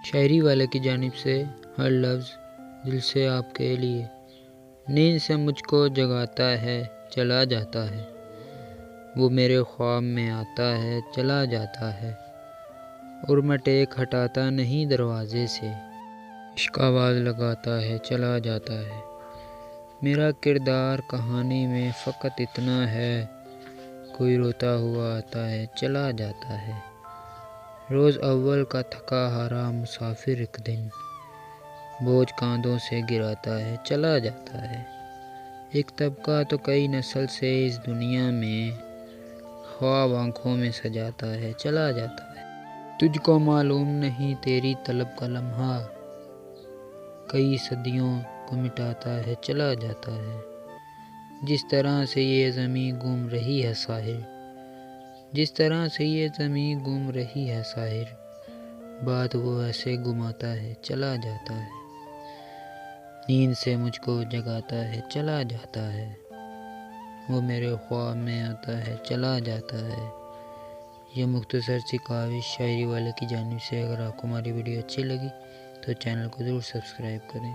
شاعری والے کی جانب سے ہر لفظ دل سے آپ کے لیے۔ نیند سے مجھ کو جگاتا ہے چلا جاتا ہے، وہ میرے خواب میں آتا ہے چلا جاتا ہے، اور میں ٹیک ہٹاتا نہیں دروازے سے، عشق آواز لگاتا ہے چلا جاتا ہے۔ میرا کردار کہانی میں فقط اتنا ہے، کوئی روتا ہوا آتا ہے چلا جاتا ہے۔ روز اول کا تھکا ہارا مسافر ایک دن، بوجھ کاندھوں سے گراتا ہے چلا جاتا ہے۔ ایک طبقہ تو کئی نسل سے اس دنیا میں، خواب آنکھوں میں سجاتا ہے چلا جاتا ہے۔ تجھ کو معلوم نہیں تیری طلب کا لمحہ، کئی صدیوں کو مٹاتا ہے چلا جاتا ہے۔ جس طرح سے یہ زمیں گم رہی ہے ساحر، جس طرح سے یہ زمیں گم رہی ہے ساحر، بات وہ ایسے گماتا ہے چلا جاتا ہے۔ نیند سے مجھ کو جگاتا ہے چلا جاتا ہے، وہ میرے خواب میں آتا ہے چلا جاتا ہے۔ یہ مختصر سی کاوش شاعری والے کی جانب سے۔ اگر آپ کو ہماری ویڈیو اچھی لگی تو چینل کو ضرور سبسکرائب کریں۔